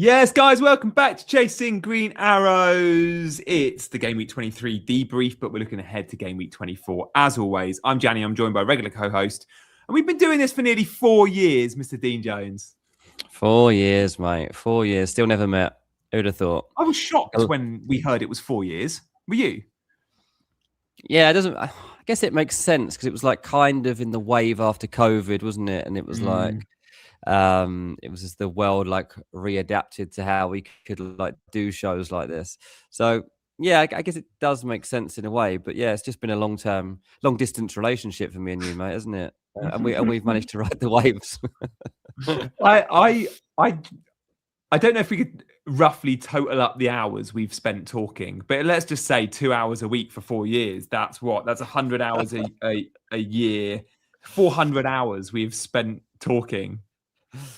Yes, guys, welcome back to Chasing Green Arrows. It's the Game Week 23 debrief, but we're looking ahead to Game Week 24. As always, I'm Gianni. I'm joined by a regular co-host. And we've been doing this for nearly 4 years, Mr. Dean Jones. 4 years, mate. 4 years. Still never met. Who'd have thought? I was shocked when we heard it was 4 years. Were you? Yeah, it doesn't... I guess it makes sense because it was like kind of in the wave after COVID, wasn't it? And it was like... it was just the world like readapted to how we could like do shows like this. So yeah, I guess it does make sense in a way, but yeah, it's just been a long distance relationship for me and you, mate, isn't it? And we've managed to ride the waves. I don't know if we could roughly total up the hours we've spent talking, but let's just say 2 hours a week for 4 years. That's 100 hours a year, 400 hours we've spent talking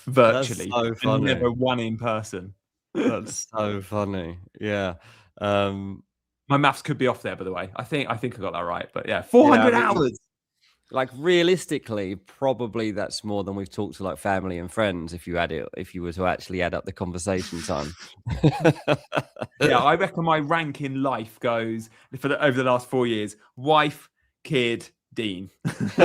virtually. That's so funny. Never one in person. That's so funny. Yeah. My maths could be off there, by the way. I think I got that right. But yeah, 400 hours. Like realistically, probably that's more than we've talked to like family and friends if you were to actually add up the conversation time. Yeah, I reckon my rank in life goes over the last 4 years: wife, kid, Dean. It's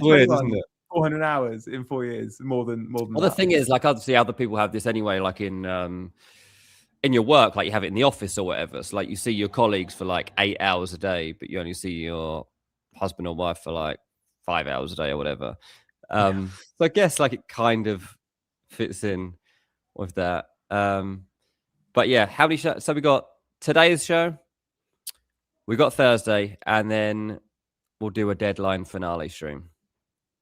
weird, isn't it? 400 hours in 4 years, more than. Well, the thing is, like, obviously, other people have this anyway. Like in your work, like you have it in the office or whatever. So, like, you see your colleagues for like 8 hours a day, but you only see your husband or wife for like 5 hours a day or whatever. So, I guess like it kind of fits in with that. But yeah, how many shows? So we got today's show. We got Thursday, and then we'll do a deadline finale stream.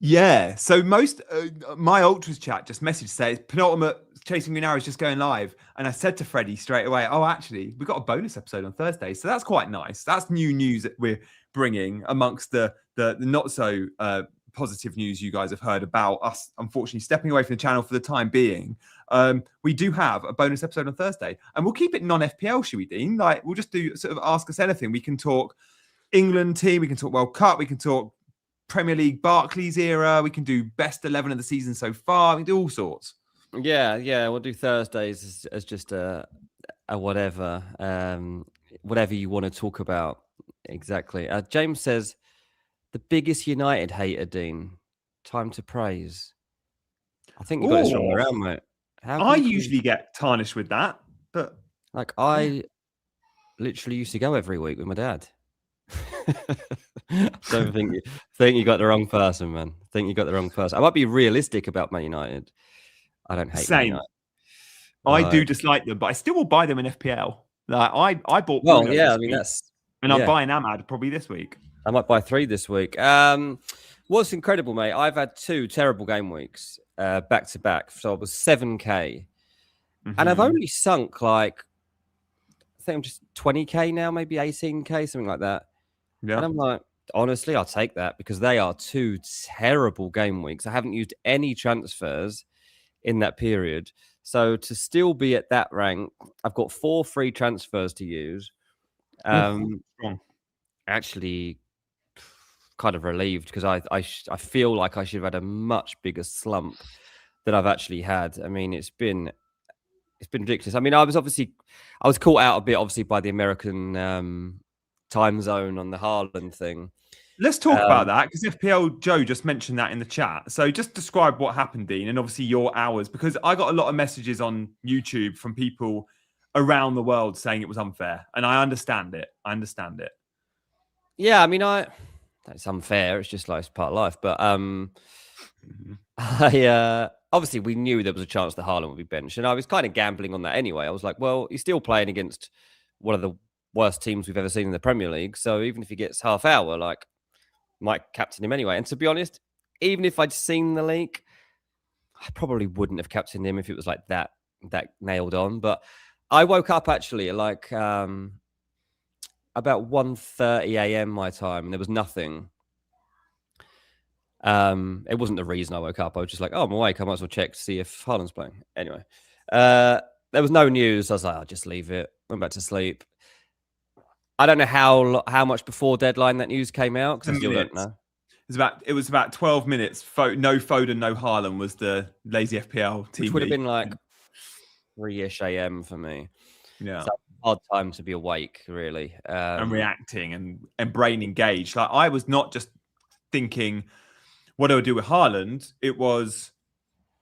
Yeah. So my Ultras chat just messaged saying penultimate Chasing Green Arrows just going live, and I said to Freddie straight away, "Oh, actually, we got a bonus episode on Thursday, so that's quite nice. That's new news that we're bringing amongst the not so positive news you guys have heard about us. Unfortunately, stepping away from the channel for the time being." We do have a bonus episode on Thursday, and we'll keep it non-FPL, should we, Dean? Like, we'll just do sort of Ask Us Anything. We can talk England team, we can talk World Cup, we can talk Premier League Barclays era, we can do best 11 of the season so far, we can do all sorts. Yeah, we'll do Thursdays as just a whatever, whatever you want to talk about. Exactly. James says, the biggest United hater, Dean. Time to praise. I think you got this wrong around, mate. I usually get tarnished with that, but like I literally used to go every week with my dad. Don't think you got the wrong person, man. I think you got the wrong person. I might be realistic about Man United. I don't hate Man United. I do dislike them, but I still will buy them in FPL. Like I bought. Well, yeah, I mean that's. And I'm buying Ahmad probably this week. I might buy 3 this week. What's incredible, mate? I've had 2 terrible game weeks back to back. So I was 7K, and I've only sunk like I think I'm just 20K now, maybe 18K, something like that. Yeah. And I'm like, honestly, I'll take that because they are 2 terrible game weeks. I haven't used any transfers in that period. So to still be at that rank, I've got 4 free transfers to use. Actually, kind of relieved because I feel like I should have had a much bigger slump than I've actually had. I mean, it's been ridiculous. I mean, I was caught out a bit, obviously, by the American time zone on the Haaland thing. Let's talk about that because FPL Joe just mentioned that in the chat. So just describe what happened, Dean, and obviously your hours, because I got a lot of messages on YouTube from people around the world saying it was unfair, and I understand it. Yeah, I mean, it's unfair. It's just like it's part of life. But obviously we knew there was a chance that Haaland would be benched, and I was kind of gambling on that anyway. I was like, well, he's still playing against one of the worst teams we've ever seen in the Premier League, so even if he gets half hour, like, might captain him anyway. And to be honest, even if I'd seen the leak, I probably wouldn't have captained him if it was like that nailed on. But I woke up actually at like about 1:30 a.m. my time, and there was nothing. It wasn't the reason I woke up. I was just like, oh, I'm awake. I might as well check to see if Haaland's playing. Anyway, there was no news. I was like, I'll just leave it. Went back to sleep. I don't know how much before deadline that news came out because I still don't know. It was about 12 minutes. No Foden, no Haaland was the lazy FPL team. Which would have been like 3-ish a.m. for me. Yeah. So hard time to be awake, really. And reacting and brain engaged. Like I was not just thinking, what do I do with Haaland? It was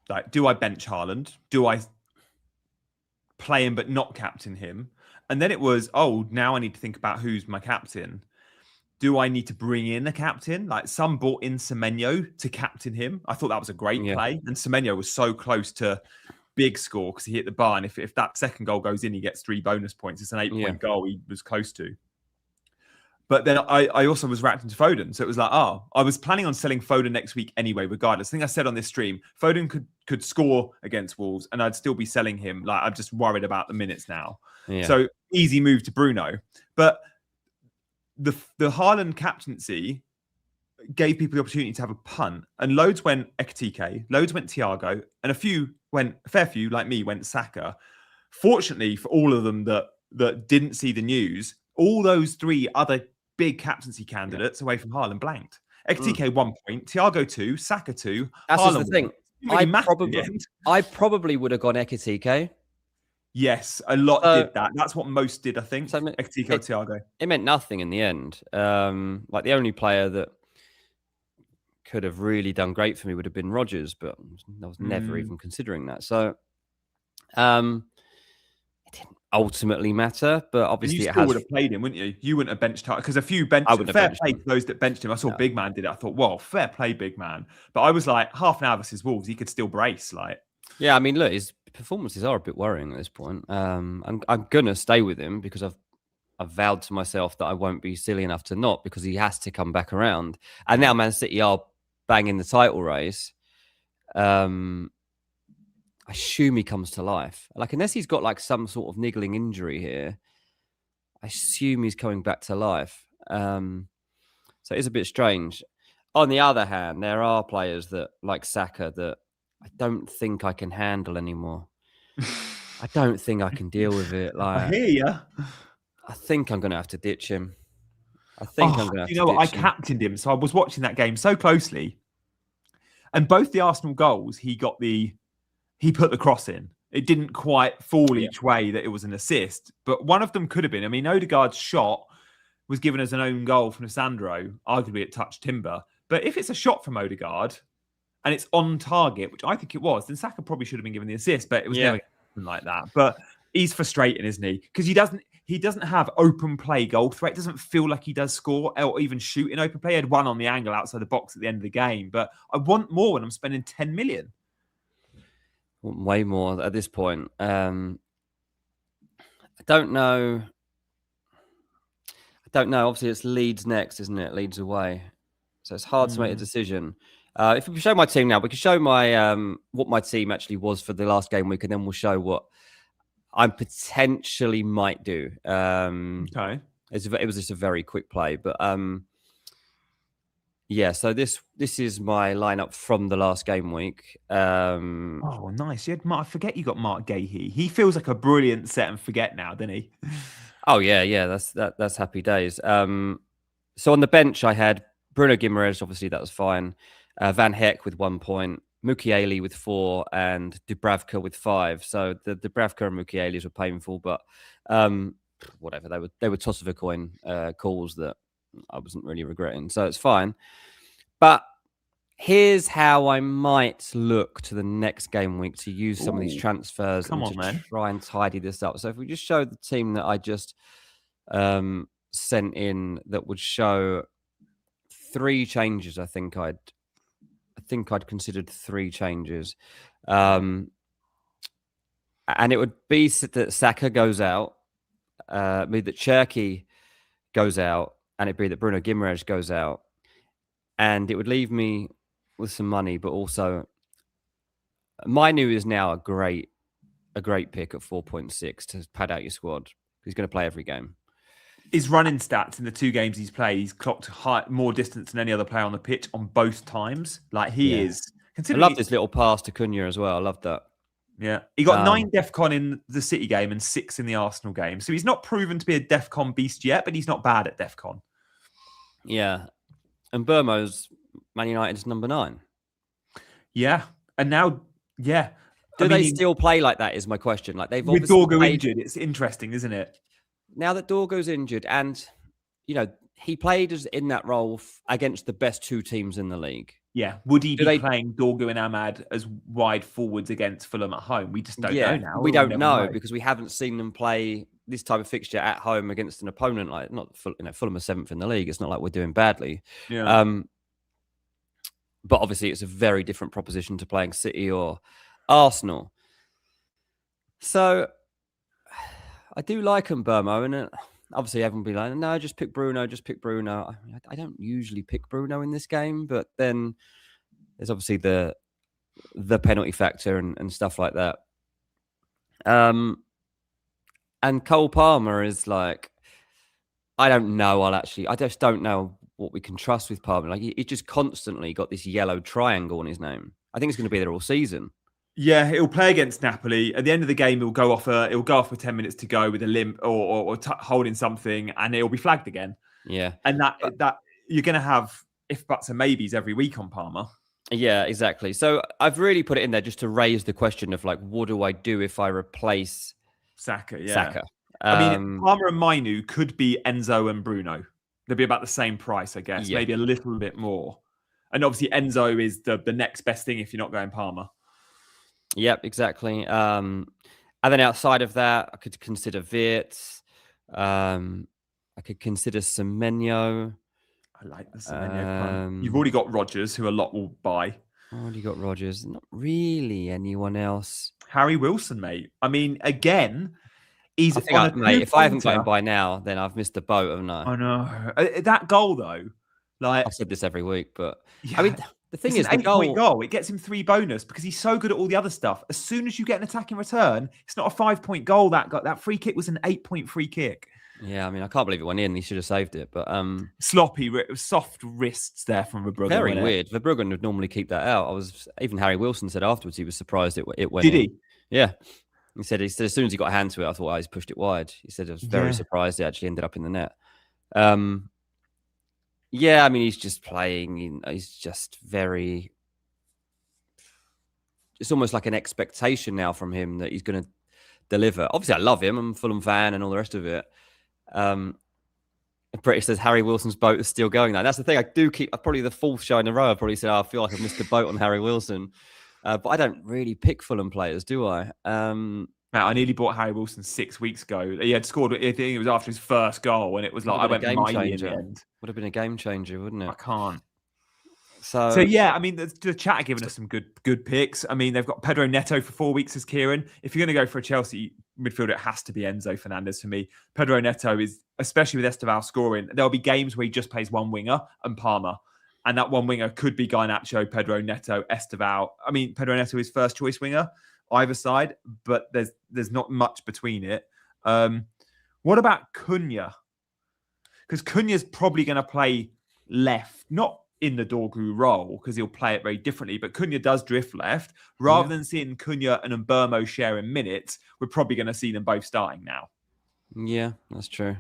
like, do I bench Haaland? Do I play him but not captain him? And then it was, now I need to think about who's my captain. Do I need to bring in a captain? Like some brought in Semenyo to captain him. I thought that was a great play. And Semenyo was so close to big score because he hit the bar. And if that second goal goes in, he gets 3 bonus points. It's an 8-point goal he was close to. But then I also was reacting to Foden. So it was like, I was planning on selling Foden next week anyway, regardless. I think I said on this stream, Foden could score against Wolves and I'd still be selling him. Like, I'm just worried about the minutes now. Yeah. So easy move to Bruno. But the Haaland captaincy gave people the opportunity to have a punt. And loads went Ekitike, loads went Thiago, and a fair few, like me, went Saka. Fortunately for all of them that didn't see the news, all those 3 other big captaincy candidates away from Haaland blanked. Ekitike 1 point, Thiago 2, Saka 2. That's just the thing. I probably would have gone Ekitike. Yes, a lot did that. That's what most did, I think. So Ekitike or Thiago. It meant nothing in the end. Like the only player that could have really done great for me would have been Rodgers, but I was never even considering that. So it didn't ultimately matter, but obviously you still would have played him, wouldn't you? You wouldn't have benched him because a few fair play to those that benched him. I saw Big Man did it. I thought, well, fair play, Big Man. But I was like, half an hour versus Wolves, he could still brace. Like, yeah, I mean, look, his performances are a bit worrying at this point. I'm gonna stay with him because I've vowed to myself that I won't be silly enough to not, because he has to come back around. And now Man City are banging the title race. I assume he comes to life. Like, unless he's got like some sort of niggling injury here, I assume he's coming back to life. So it's a bit strange. On the other hand, there are players that, like Saka, that I don't think I can handle anymore. I don't think I can deal with it. Like, I hear you. I think I'm going to have to ditch him. I think I'm going to have to ditch him. I captained him, so I was watching that game so closely. And both the Arsenal goals, he put the cross in. It didn't quite fall each way that it was an assist, but one of them could have been. I mean, Odegaard's shot was given as an own goal from Sandro. Arguably, it touched timber. But if it's a shot from Odegaard and it's on target, which I think it was, then Saka probably should have been given the assist, but it was never like that. But he's frustrating, isn't he? Because he doesn't have open play goal threat. It doesn't feel like he does score or even shoot in open play. He had one on the angle outside the box at the end of the game. But I want more when I'm spending 10 million. Way more at this point. I don't know. Obviously, it's Leeds next, isn't it? Leeds away. So it's hard to make a decision. If we show my team now, we can show my what my team actually was for the last game week, and then we'll show what I potentially might do. Okay. It was just a very quick play, but yeah. So this is my lineup from the last game week. Oh, nice. I forget you got Mark Gahey. He feels like a brilliant set and forget now, doesn't he? Oh yeah. That's happy days. So on the bench I had Bruno Guimaraes. Obviously that was fine. Van Heck with 1 point. Mukiele with 4 and Dubravka with 5. So the Dubravka and Mukiele's were painful, but whatever. They were toss of a coin calls that I wasn't really regretting. So it's fine. But here's how I might look to the next game week to use some of these transfers try and tidy this up. So if we just show the team that I just sent in, that would show 3 changes. I think I'd considered 3 changes. And it would be that Saka goes out, be that Cherky goes out, and it'd be that Bruno Guimaraes goes out. And it would leave me with some money, but also Mainu is now a great pick at 4.6 to pad out your squad. He's going to play every game. His running stats in the 2 games he's played, he's clocked more distance than any other player on the pitch on both times. Like he is. I love this little pass to Cunha as well. I love that. Yeah. He got 9 DEFCON in the City game and 6 in the Arsenal game. So he's not proven to be a DEFCON beast yet, but he's not bad at DEFCON. Yeah. And Mbeumo's Man United's number 9. Yeah. And now, yeah. Do they still play like that is my question. Like they've with obviously Dorgo played... injured, it's interesting, isn't it? Now that Dorgo's injured and, he played in that role against the best 2 teams in the league. Yeah. Would he be playing Dorgo and Ahmad as wide forwards against Fulham at home? We just don't know now. We don't know because we haven't seen them play this type of fixture at home against an opponent like Fulham are 7th in the league. It's not like we're doing badly. Yeah. But obviously it's a very different proposition to playing City or Arsenal. So I do like Mbeumo, and obviously everyone will be like, no, just pick Bruno. I don't usually pick Bruno in this game, but then there's obviously the penalty factor and stuff like that. And Cole Palmer is like, I don't know. I just don't know what we can trust with Palmer. Like he just constantly got this yellow triangle on his name. I think it's going to be there all season. Yeah, he'll play against Napoli. At the end of the game, he'll go off with 10 minutes to go with a limp or holding something, and it'll be flagged again. Yeah, and that you're going to have if buts and maybes every week on Palmer. Yeah, exactly. So I've really put it in there just to raise the question of like, what do I do if I replace Saka? Yeah, Saka. I mean, Palmer and Mainu could be Enzo and Bruno. They'll be about the same price, I guess. Maybe a little bit more. And obviously, Enzo is the next best thing if you're not going Palmer. Yep, exactly. And then outside of that, I could consider Wirtz. I could consider Semenyo. I like the Semenyo. You've already got Rodgers, who a lot will buy. Already got Rodgers. Not really anyone else. Harry Wilson, mate. I mean, again, he's if I haven't got him by now, then I've missed the boat, haven't I? I know. That goal, though, like I've said this every week, but yeah. I mean, the thing is, an 8-point goal. It gets him 3 bonus because he's so good at all the other stuff. As soon as you get an attacking return, it's not a 5-point goal. That free kick was an 8-point free kick. Yeah, I mean, I can't believe it went in. He should have saved it, but sloppy, soft wrists there from Verbruggen. Very weird. Verbruggen would normally keep that out. Even Harry Wilson said afterwards he was surprised it went. Did in. He? Yeah. He said as soon as he got a hand to it, I thought he's pushed it wide. He said I was very surprised it actually ended up in the net. Yeah, I mean, he's just playing. He's just very. It's almost like an expectation now from him that he's going to deliver. Obviously, I love him. I'm a Fulham fan and all the rest of it. British says Harry Wilson's boat is still going. That's the thing. I do keep probably the 4th show in a row. I probably said I feel like I've missed the boat on Harry Wilson, but I don't really pick Fulham players, do I? I nearly bought Harry Wilson 6 weeks ago. He had scored. I think it was after his first goal, and it was like I went mighty in the end. Would have been a game changer, wouldn't it? I can't. So yeah, I mean, the chat are giving us some good picks. I mean, they've got Pedro Neto for 4 weeks as Kieran. If you're going to go for a Chelsea midfielder, it has to be Enzo Fernandez for me. Pedro Neto is, especially with Esteval scoring, there'll be games where he just plays one winger and Palmer. And that one winger could be Garnacho, Pedro Neto, Esteval. I mean, Pedro Neto is first choice winger, either side, but there's not much between it. What about Cunha? Because Cunha's probably going to play left, not in the Dorgu role, because he'll play it very differently, but Cunha does drift left. Rather than seeing Cunha and Mbeumo sharing minutes, we're probably going to see them both starting now. Yeah, that's true.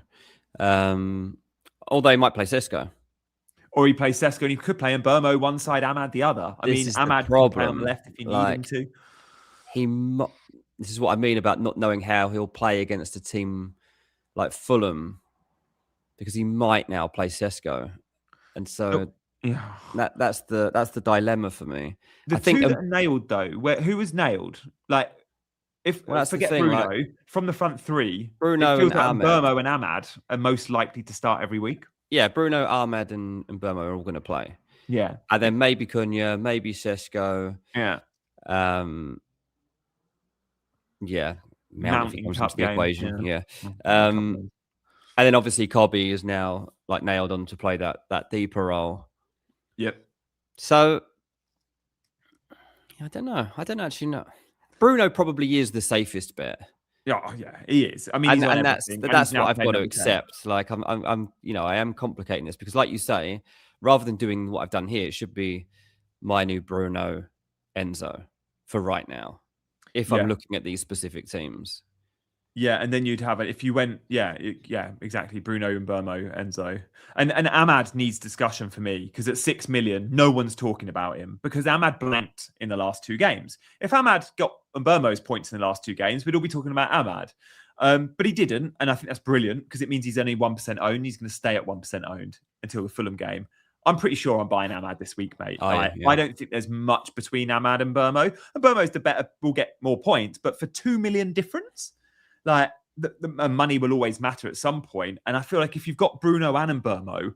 Although he might play Sesko. Or he plays Sesko and he could play Mbeumo one side, Ahmad the other. I mean, Ahmad can play on the left if you need him to. This is what I mean about not knowing how he'll play against a team like Fulham, because he might now play Sesko. And so... Yeah, that's the dilemma for me. I think that are nailed though. Who was nailed? Like, forget Bruno, from the front 3, Bruno and Mbeumo and Ahmad are most likely to start every week. Yeah, Bruno, Ahmad, and Mbeumo are all going to play. Yeah, and then maybe Cunha, maybe Sesko. Yeah, Mount if he comes into the equation. Yeah. And then obviously Kobe is now like nailed on to play that deeper role. Yep. So I don't know. I don't actually know. Bruno probably is the safest bet. Yeah, he is. I mean, and that's what I've got to accept. Like I'm I am complicating this because, like you say, rather than doing what I've done here, it should be Mainu, Bruno, Enzo for right now. If I'm looking at these specific teams. Yeah, and then you'd have it if you went, exactly. Bruno and Mbeumo, Enzo, and Ahmad needs discussion for me because at 6 million, no one's talking about him because Ahmad blanked in the last 2 games. If Ahmad got Mbeumo's points in the last 2 games, we'd all be talking about Ahmad, but he didn't, and I think that's brilliant because it means he's only 1% owned. He's going to stay at 1% owned until the Fulham game. I'm pretty sure I'm buying Ahmad this week, mate. I don't think there's much between Ahmad and Mbeumo. And Mbeumo's the better, will get more points, but for 2 million difference. Like the money will always matter at some point. And I feel like if you've got Bruno and Mbeumo,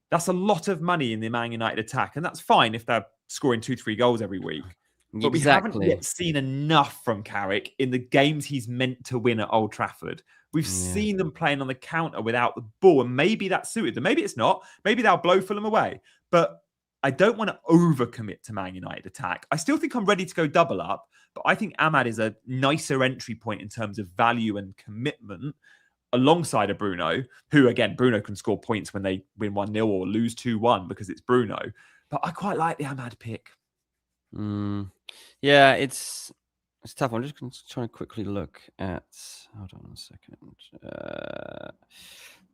that's a lot of money in the Man United attack. And that's fine if they're scoring 2-3 goals every week. But we haven't yet seen enough from Carrick in the games he's meant to win at Old Trafford. We've seen them playing on the counter without the ball. And maybe that suited them. Maybe it's not. Maybe they'll blow Fulham away. But I don't want to overcommit to Man United attack. I still think I'm ready to go double up. But I think Ahmad is a nicer entry point in terms of value and commitment alongside a Bruno, who, again, Bruno can score points when they win 1-0 or lose 2-1 because it's Bruno. But I quite like the Ahmad pick. Yeah, it's tough. I'm just going to try and quickly look at... Hold on a second.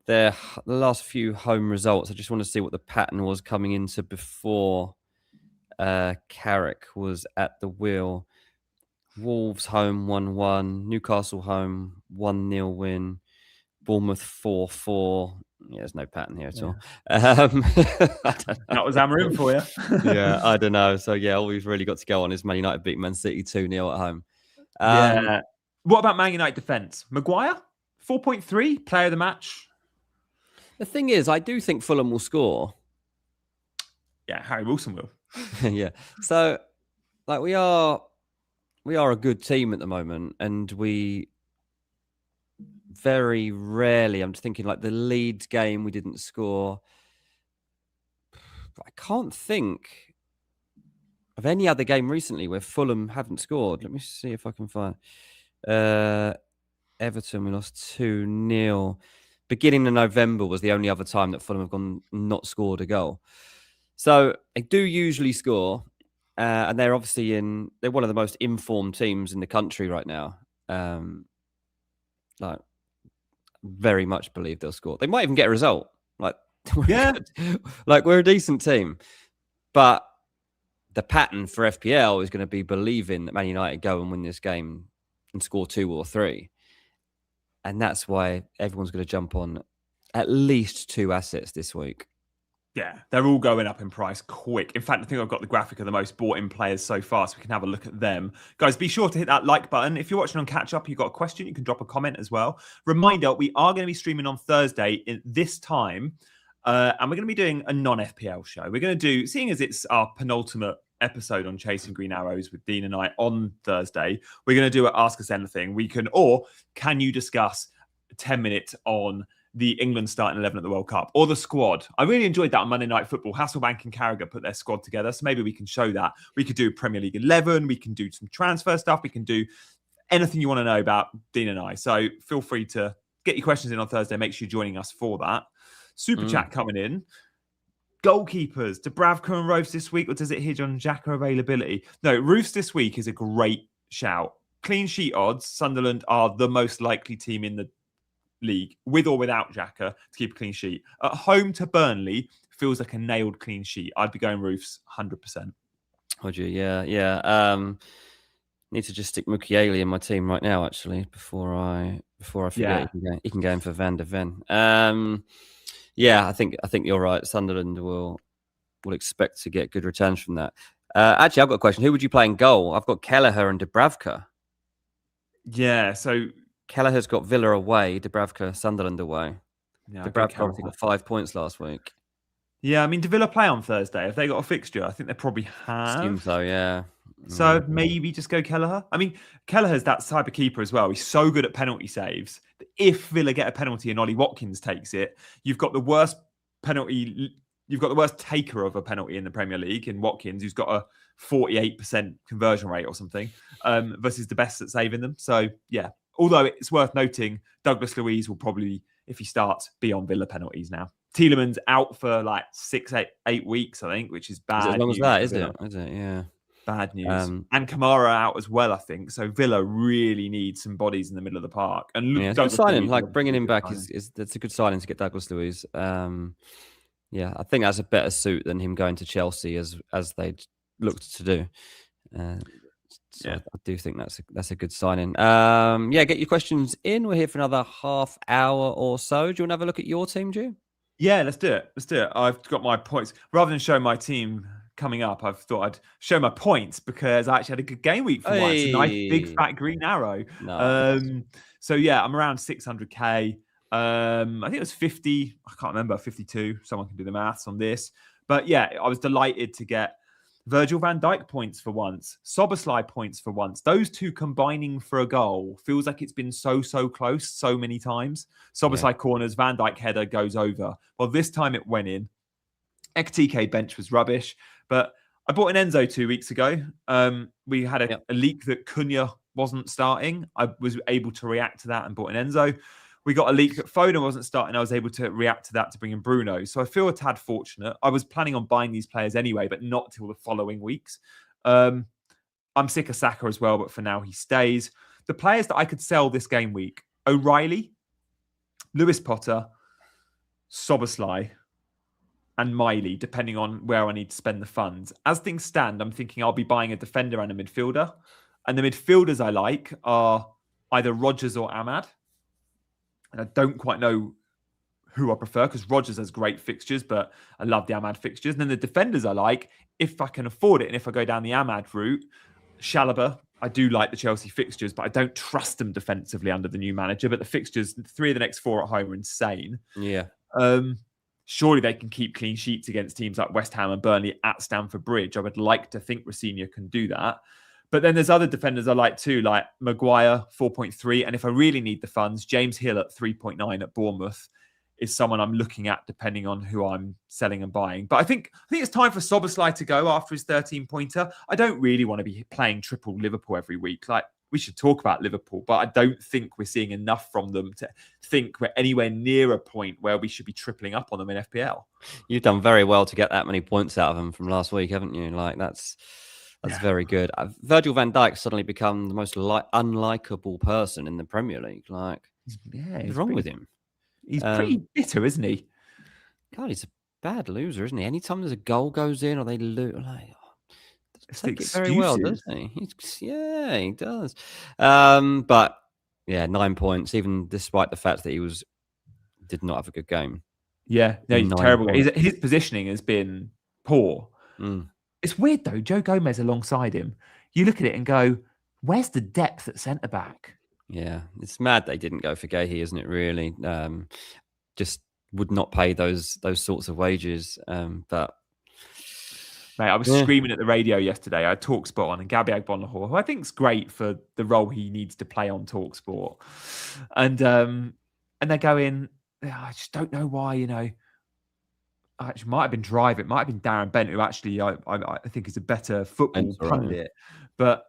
The last few home results. I just want to see what the pattern was coming into before Carrick was at the wheel. Wolves home 1-1, Newcastle home 1-0 win, Bournemouth 4-4. Yeah, there's no pattern here at all. That was Amarim for you. Yeah, I don't know. So yeah, all we've really got to go on is Man United beat Man City 2-0 at home. Yeah. What about Man United defence? Maguire 4.3 player of the match. The thing is, I do think Fulham will score. Yeah, Harry Wilson will. Yeah. So, like, we are a good team at the moment, and we very rarely, I'm just thinking like the Leeds game, we didn't score. I can't think of any other game recently where Fulham haven't scored. Let me see if I can find. Everton, we lost 2-0. Beginning of November was the only other time that Fulham have not scored a goal. So they do usually score. And they're obviously they're one of the most informed teams in the country right now. Like, very much believe they'll score. They might even get a result. Like, we're a decent team. But the pattern for FPL is going to be believing that Man United go and win this game and score 2 or 3. And that's why everyone's going to jump on at least 2 assets this week. Yeah, they're all going up in price quick. In fact, I think I've got the graphic of the most bought-in players so far, so we can have a look at them. Guys, be sure to hit that like button. If you're watching on Catch Up, you've got a question, you can drop a comment as well. Reminder, we are going to be streaming on Thursday at this time, and we're going to be doing a non-FPL show. We're going to do, seeing as it's our penultimate episode on Chasing Green Arrows with Dean and I on Thursday, we're going to do a Ask Us Anything. Can you discuss 10 minutes on the England starting 11 at the World Cup or the squad? I really enjoyed that on Monday Night Football. Hasselbank and Carragher put their squad together, so maybe we can show that. We could do Premier League 11. We can do some transfer stuff. We can do anything you want to know about Dean and I. So feel free to get your questions in on Thursday. Make sure you're joining us for that. Super chat coming in. Goalkeepers, Dubravka and Roofs this week, or does it hinge on Xhaka availability? No, Roofs this week is a great shout. Clean sheet odds, Sunderland are the most likely team in the league, with or without Xhaka, to keep a clean sheet. At home to Burnley, feels like a nailed clean sheet. I'd be going Roofs 100%. Would you? Yeah. Need to just stick Mukiele in my team right now, actually, before I forget. He can go in for Van der Ven. Yeah, I think you're right. Sunderland will expect to get good returns from that. Actually, I've got a question. Who would you play in goal? I've got Kelleher and Dubravka. Yeah, so Kelleher's got Villa away, Dubravka, Sunderland away. Yeah, Dubravka obviously got 5 points last week. Yeah, I mean, do Villa play on Thursday? Have they got a fixture? I think they probably have. Assume so, yeah. So maybe just go Kelleher. I mean, Kelleher's that type of keeper as well. He's so good at penalty saves that if Villa get a penalty and Ollie Watkins takes it, you've got the worst penalty. You've got the worst taker of a penalty in the Premier League in Watkins, who's got a 48% conversion rate or something, versus the best at saving them. So yeah, although it's worth noting, Douglas Luiz will probably, if he starts, be on Villa penalties now. Tielemans out for like 6-8 weeks, I think, which is bad. Is it as long as that, is it? Yeah. Bad news. And Kamara out as well, I think. So Villa really need some bodies in the middle of the park. And it's a good signing. Like bringing him back is that's a good signing to get Douglas Luiz. Yeah, I think that's a better suit than him going to Chelsea as they looked to do. So I do think that's a good signing. Get your questions in. We're here for another half hour or so. Do you want to have a look at your team, Drew? Yeah, let's do it. I've got my points. Rather than show my team coming up, I've thought I'd show my points because I actually had a good game week for once. A nice big fat green arrow. Nice. So yeah, I'm around 600k. I think it was 50. I can't remember, 52. Someone can do the maths on this. But yeah, I was delighted to get Virgil van Dijk points for once, Szoboszlai points for once. Those two combining for a goal feels like it's been so close so many times. Szoboszlai corners, Van Dijk header goes over. Well, this time it went in. Ekitike bench was rubbish, but I bought an Enzo 2 weeks ago. We had a leak that Cunha wasn't starting. I was able to react to that and bought an Enzo. We got a leak that Foden wasn't starting. I was able to react to that to bring in Bruno. So I feel a tad fortunate. I was planning on buying these players anyway, but not till the following weeks. I'm sick of Saka as well, but for now he stays. The players that I could sell this game week: O'Reilly, Lewis Potter, Szoboszlai, and Miley, depending on where I need to spend the funds. As things stand, I'm thinking I'll be buying a defender and a midfielder. And the midfielders I like are either Rodgers or Ahmad. And I don't quite know who I prefer because Rodgers has great fixtures, but I love the Ahmad fixtures. And then the defenders I like, if I can afford it, and if I go down the Ahmad route, Chalobah. I do like the Chelsea fixtures, but I don't trust them defensively under the new manager. But the fixtures, 3 of the next 4 at home are insane. Yeah. Surely they can keep clean sheets against teams like West Ham and Burnley at Stamford Bridge. I would like to think Rosenior can do that. But then there's other defenders I like too, like Maguire, 4.3. And if I really need the funds, James Hill at 3.9 at Bournemouth is someone I'm looking at depending on who I'm selling and buying. But I think it's time for Szoboszlai to go after his 13-pointer. I don't really want to be playing triple Liverpool every week. Like, we should talk about Liverpool, but I don't think we're seeing enough from them to think we're anywhere near a point where we should be tripling up on them in FPL. You've done very well to get that many points out of them from last week, haven't you? Like, that's very good. Virgil van Dijk suddenly become the most unlikable person in the Premier League. Like, what's wrong with him? He's pretty bitter, isn't he? God, he's a bad loser, isn't he? Anytime there's a goal goes in or they lose, take it very well, doesn't he? He does. But yeah, 9 points, even despite the fact that he did not have a good game. Yeah, no, he's terrible. His positioning has been poor. It's weird though. Joe Gomez alongside him, you look at it and go, "Where's the depth at centre back?" Yeah, it's mad they didn't go for Gahey, isn't it? Really, just would not pay those sorts of wages. But mate, I was screaming at the radio yesterday. I had TalkSport on, and Gabby Agbonlahor, who I think is great for the role he needs to play on TalkSport, and they're going, I just don't know why, Actually, might have been Drive. It might have been Darren Bent, who actually I think is a better football pundit. Right. But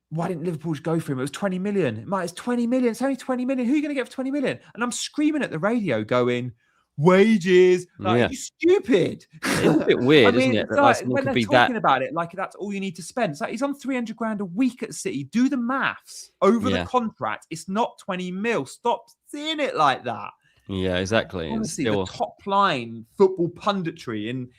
why didn't Liverpool just go for him? It was 20 million. It's 20 million. It's only 20 million. Who are you going to get for 20 million? And I'm screaming at the radio going, wages. Like, are you stupid? It's a bit weird, isn't it? Like, when they're talking about it, like that's all you need to spend. It's like he's on 300 grand a week at City. Do the maths over the contract. It's not 20 mil. Stop seeing it like that. Yeah, exactly. Honestly, the top line football punditry in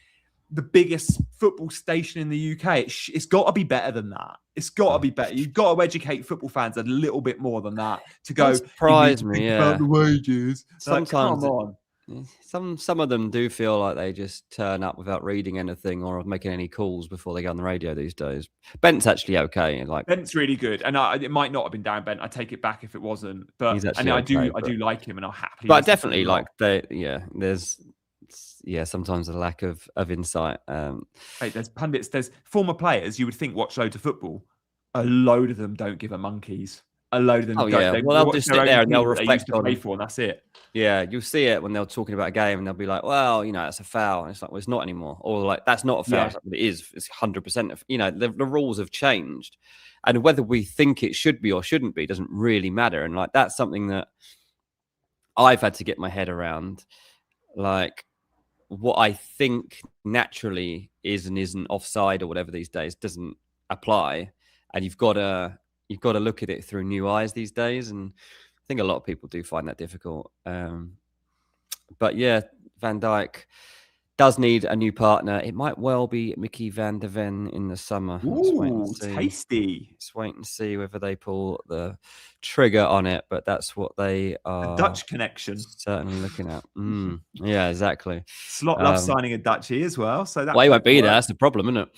the biggest football station in the UK, it's got to be better than that. It's got to be better. You've got to educate football fans a little bit more than that to go. Surprise me, about the wages. Sometimes, come on. Some of them do feel like they just turn up without reading anything or making any calls before they go on the radio these days. Bent's actually okay. Like, Bent's really good, and it might not have been Darren Bent. I take it back if it wasn't, but I do like him, and I'll happily. But definitely, like there's sometimes a lack of insight. Hey, there's pundits, there's former players you would think watch loads of football. A load of them don't give a monkeys. A load of them. Oh yeah, they'll just sit there and they'll reflect on it, and that's it. Yeah, you'll see it when they're talking about a game and they'll be like, well, that's a foul. And it's like, well, it's not anymore. Or like, that's not a foul. Yeah. It's like, it is. It's 100%. The rules have changed. And whether we think it should be or shouldn't be doesn't really matter. And like, that's something that I've had to get my head around. Like, what I think naturally is and isn't offside or whatever these days doesn't apply, and you've got to look at it through new eyes these days, and I think a lot of people do find that difficult. But yeah, Van Dijk does need a new partner. It might well be Mickey van der Ven in the summer. Ooh, tasty. Let's wait and see whether they pull the trigger on it, but that's what they are. A Dutch connection. Certainly looking at. Yeah, exactly. Slot loves signing a Dutchie as well. So that he won't be there. That's the problem, isn't it?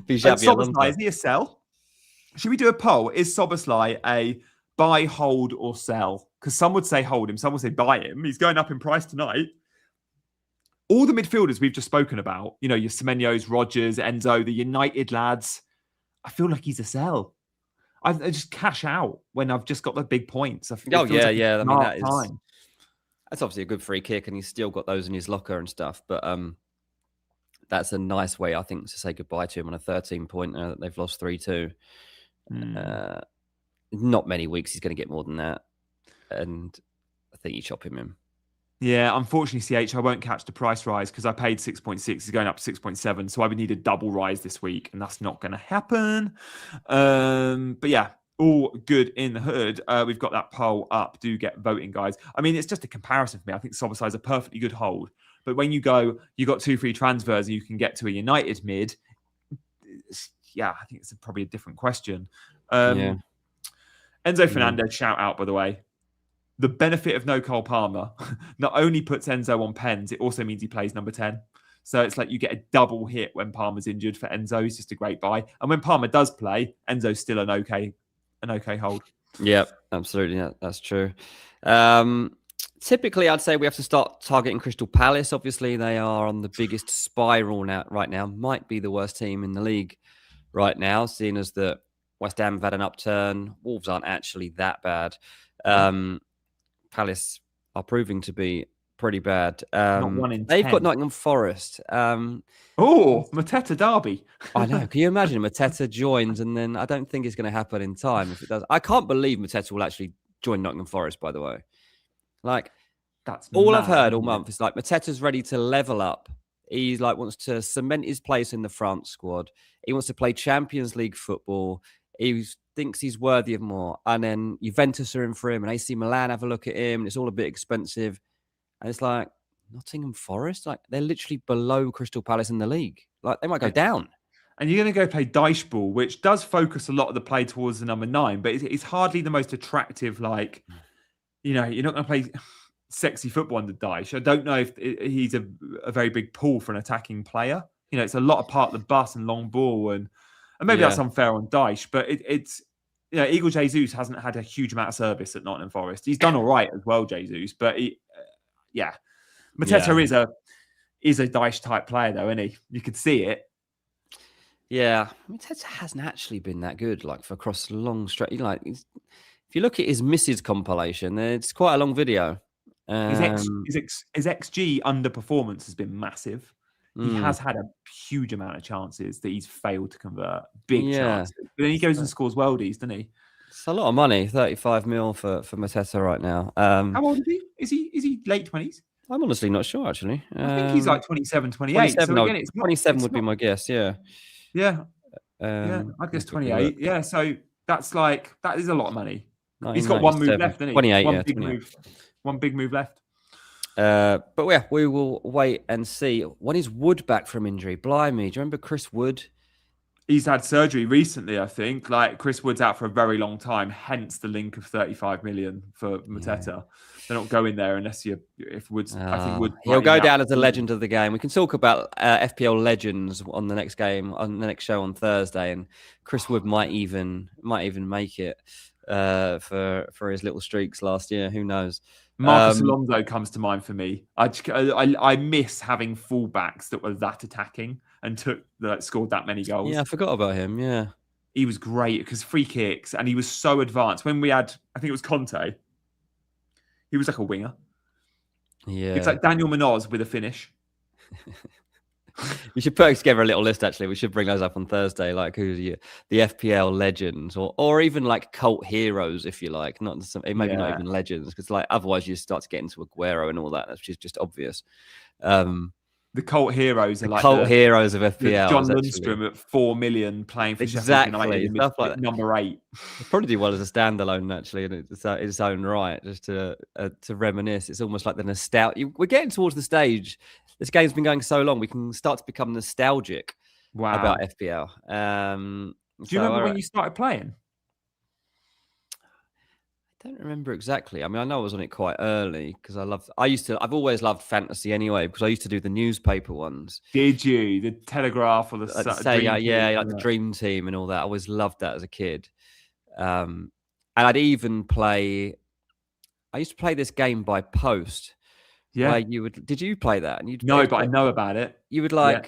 Szoboszlai, is he a sell? Should we do a poll? Is Szoboszlai a buy, hold, or sell? Because some would say hold him, some would say buy him. He's going up in price tonight. All the midfielders we've just spoken about, you know, your Semenyo's, Rodgers, Enzo, the United lads, I feel like he's a sell. I just cash out when I've just got the big points. I mean, that's obviously a good free kick, and he's still got those in his locker and stuff. But that's a nice way, I think, to say goodbye to him on a 13-pointer that they've lost 3-2. Not many weeks he's going to get more than that, and I think you chop him in. Yeah, unfortunately, CH, I won't catch the price rise because I paid 6.6. He's going up to 6.7. So I would need a double rise this week, and that's not going to happen. But yeah, all good in the hood. We've got that poll up. Do get voting, guys. I mean, it's just a comparison for me. I think Szoboszlai is a perfectly good hold. But when you got 2 free transfers and you can get to a United mid, yeah, I think it's probably a different question. Enzo Fernandez, shout out, by the way. The benefit of no Cole Palmer not only puts Enzo on pens, it also means he plays number 10. So it's like you get a double hit when Palmer's injured for Enzo. He's just a great buy. And when Palmer does play, Enzo's still an okay hold. Yep, absolutely. Yeah, that's true. Typically, I'd say we have to start targeting Crystal Palace. Obviously, they are on the biggest spiral right now. Might be the worst team in the league right now, seeing as that West Ham have had an upturn. Wolves aren't actually that bad. Palace are proving to be pretty bad. Not 1 in 10. They've got Nottingham Forest. Mateta derby. I know. Can you imagine Mateta joins, and then I don't think it's going to happen in time. If it does, I can't believe Mateta will actually join Nottingham Forest. By the way, like that's all mad, I've heard all month. It's like Mateta's ready to level up. He wants to cement his place in the France squad. He wants to play Champions League football. He thinks he's worthy of more. And then Juventus are in for him, and AC Milan have a look at him, and it's all a bit expensive. And it's like, Nottingham Forest? Like, they're literally below Crystal Palace in the league. Like, they might go down. And you're going to go play Dyche ball, which does focus a lot of the play towards the number 9, but it's hardly the most attractive, like, you know, you're not going to play sexy football under Dyche. I don't know if he's a very big pull for an attacking player. You know, it's a lot of part of the bus and long ball, and maybe that's unfair on Dyche, but it's, you know, Igor Jesus hasn't had a huge amount of service at Nottingham Forest. He's done all right as well, Jesus, but Mateta is a Dyche type player, though, isn't he? You could see it. Yeah, Mateta hasn't actually been that good, like for across a long stretch. Like, if you look at his misses compilation, it's quite a long video. His XG underperformance has been massive. He has had a huge amount of chances that he's failed to convert. Big chances. But then he goes and scores worldies, doesn't he? It's a lot of money, 35 mil for Mateta right now. How old is he? Is he late 20s? I'm honestly not sure, actually. I think he's like 27, 28. 27, so again, 27 would be my guess, yeah. Yeah. I guess 28. Yeah, so that is a lot of money. He's got one move left, hasn't he? 28, One big move left. But yeah, we will wait and see. When is Wood back from injury? Blimey, do you remember Chris Wood? He's had surgery recently, I think. Like, Chris Wood's out for a very long time, hence the link of 35 million for Mateta. Yeah. They're not going there unless if Wood's. I think Wood. He'll go down as a legend of the game. We can talk about FPL legends on the next game, on the next show on Thursday, and Chris Wood might even make it for his little streaks last year. Who knows? Marcus Alonso comes to mind for me. I miss having fullbacks that were that attacking and scored that many goals. Yeah, I forgot about him. Yeah, he was great because free kicks, and he was so advanced. When we had, I think it was Conte, he was like a winger. Yeah, it's like Daniel Munoz with a finish. You should put together a little list, actually. We should bring those up on Thursday, like who's the FPL legends or even like cult heroes, if you like. Not even legends, because like otherwise you start to get into Aguero and all that, which is just obvious. The The cult heroes are The like cult heroes of the FPL. John Actually. Lundstrom at 4 million playing for Sheffield Exactly. United Stuff like number 8. It'd probably do well as a standalone, actually, in its own right, just to reminisce. It's almost like the nostalgia. We're getting towards the stage. This game's been going so long, we can start to become nostalgic about Wow. FPL. Do you remember when you started playing? I don't remember exactly. I mean, I know I was on it quite early because I've always loved fantasy anyway, because I used to do the newspaper ones. Did you? The Telegraph or the Dream Team, like the Dream Team and all that. I always loved that as a kid. And I'd even I used to play this game by post. Yeah. Where did you play that? And No, but I know about it. You would my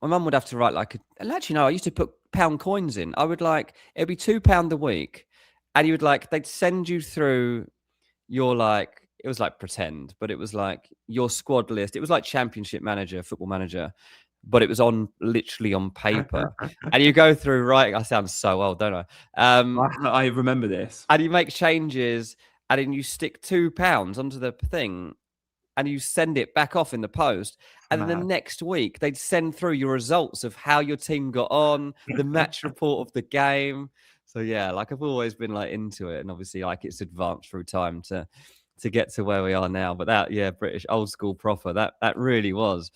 mum would have to write actually, no, I used to put pound coins in. It'd be £2 a week. And you would they'd send you through your it was like pretend, but it was like your squad list. It was like Championship Manager, Football Manager, but it was literally on paper. And you go through, I sound so old, don't I? I remember this. And you make changes, and then you stick £2 onto the thing, and you send it back off in the post. And then the next week, they'd send through your results of how your team got on, the match report of the game. So yeah, I've always been into it, and obviously it's advanced through time to get to where we are now. But British old school proper, that really was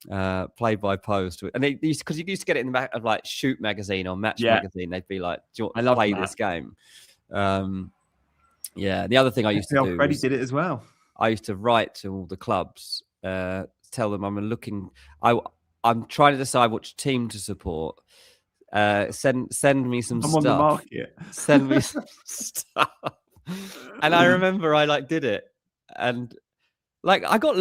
play by post. And because you used to get it in the back of Shoot magazine or Match magazine, they'd be like, "Do you want to play this game?" The other thing I used to do, Freddie did it as well. I used to write to all the clubs, tell them I'm trying to decide which team to support. Send me some stuff. I'm on the market. Send me some stuff. And I remember I did it, and I got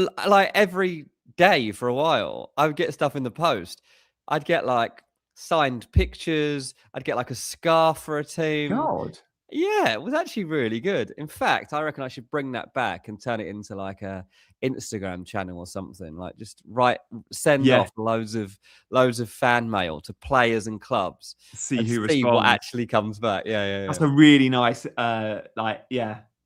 every day for a while. I would get stuff in the post. I'd get signed pictures. I'd get a scarf for a team. God. Yeah, it was actually really good. In fact, I reckon I should bring that back and turn it into a Instagram channel or something. Send off loads of fan mail to players and clubs. See what actually comes back. Yeah. That's a really nice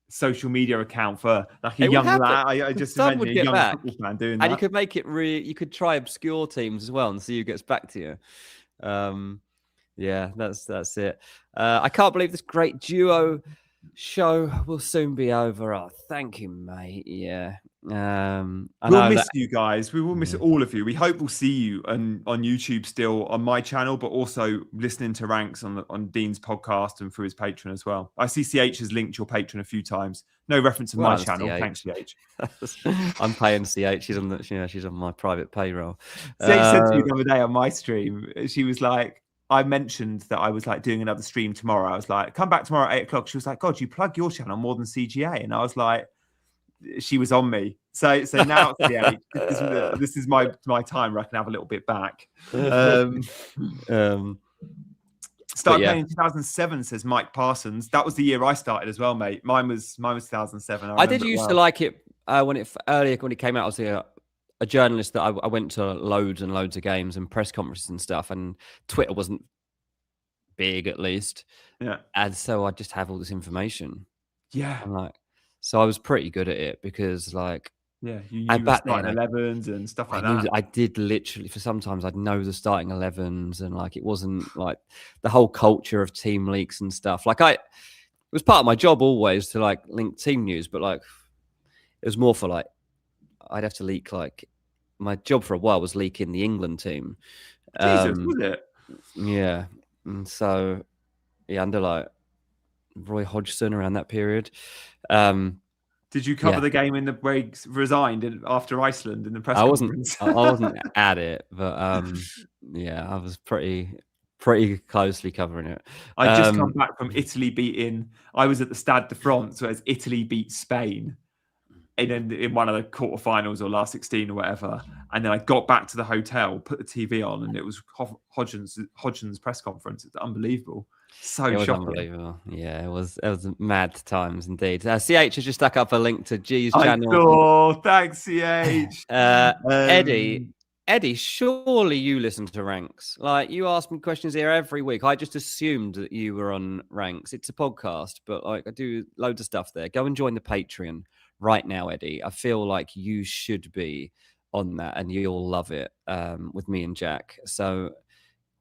social media account for a young lad. I just imagine a young football fan doing that. And you could make it you could try obscure teams as well and see who gets back to you. Yeah, that's it. I can't believe this great duo show will soon be over. Oh, thank you, mate. Yeah. We'll miss you guys. We will miss all of you. We hope we'll see you on YouTube still on my channel, but also listening to Ranks on Dean's podcast and through his Patreon as well. I see CH has linked your Patreon a few times. No reference to my channel. CH. Thanks, CH. I'm paying CH. She's on my private payroll. CH said to me the other day on my stream, she was like, I mentioned that I was doing another stream tomorrow. I was like, come back tomorrow at 8:00. She was like, God, you plug your channel more than CGA. And I was like, she was on me. So now it's this is my time where I can have a little bit back. Started playing in 2007, says Mike Parsons. That was the year I started as well, mate. Mine was 2007. I did used to like it when it came out. I was a journalist that I went to loads and loads of games and press conferences and stuff, and Twitter wasn't big, at least. Yeah. And so I just have all this information. Yeah. And so I was pretty good at it because you were starting 11s and stuff like that. I did literally, for sometimes I'd know the starting 11s, and it wasn't the whole culture of team leaks and stuff. It was part of my job always to link team news, but it was more for I'd have to leak my job for a while was leaking the England team. Jesus, was it? Yeah. And so under Roy Hodgson around that period. Did you cover the game where he resigned after Iceland in the press conference? I wasn't at it, but I was pretty closely covering it. I just come back from Italy beating. I was at the Stade de France, whereas Italy beat Spain in one of the quarterfinals or last 16 or whatever, and then I got back to the hotel, put the TV on, and it was Hodgson's press conference. It's unbelievable. So it was shocking. Unbelievable. Yeah, it was mad times indeed. CH has just stuck up a link to G's channel. Oh, thanks, CH. Eddie, surely you listen to Ranks. You ask me questions here every week. I just assumed that you were on Ranks. It's a podcast, but I do loads of stuff there. Go and join the Patreon right now, Eddie. I feel like you should be on that, and you'll love it with me and Jack. So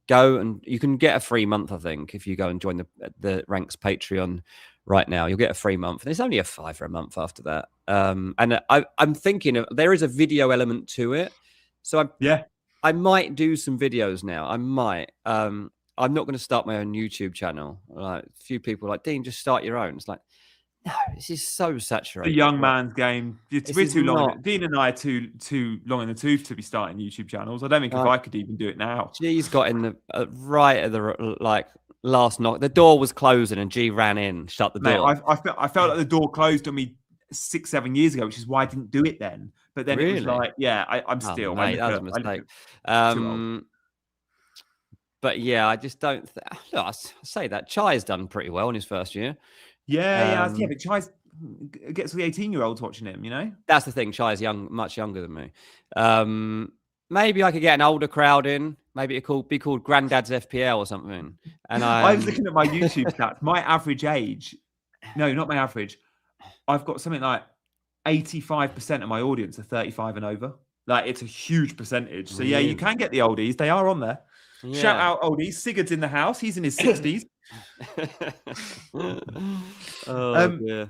go, and you can get a free month, I think, if you go and join the Ranks Patreon right now. You'll get a free month, and it's only a £5 a month after that. And I'm thinking there is a video element to it, so I might do some videos now. I might. I'm not going to start my own YouTube channel. Like a few people are like, Dean, just start your own. It's like, no, this is so saturated. The young man's game. We're too long. Dean and I are too long in the tooth to be starting YouTube channels. I don't think if I could even do it now. G's got in the right at the last knock. The door was closing and G ran in, shut the door. Mate, I felt like the door closed on me 6-7 years ago, which is why I didn't do it then. But then it was like, I'm still. Mate, that was a mistake. But yeah, I just don't. I say that Chai's done pretty well in his first year. Yeah. But Chai's gets the 18-year-olds watching him. You know, that's the thing. Chai's much younger than me. Maybe I could get an older crowd in. Maybe it could be called Granddad's FPL or something. And I was looking at my YouTube stats. My average age, no, not my average. I've got something like 85% of my audience are 35 and over. Like, it's a huge percentage. So yeah, you can get the oldies. They are on there. Yeah. Shout out oldies. Sigurd's in the house. He's in his 60s.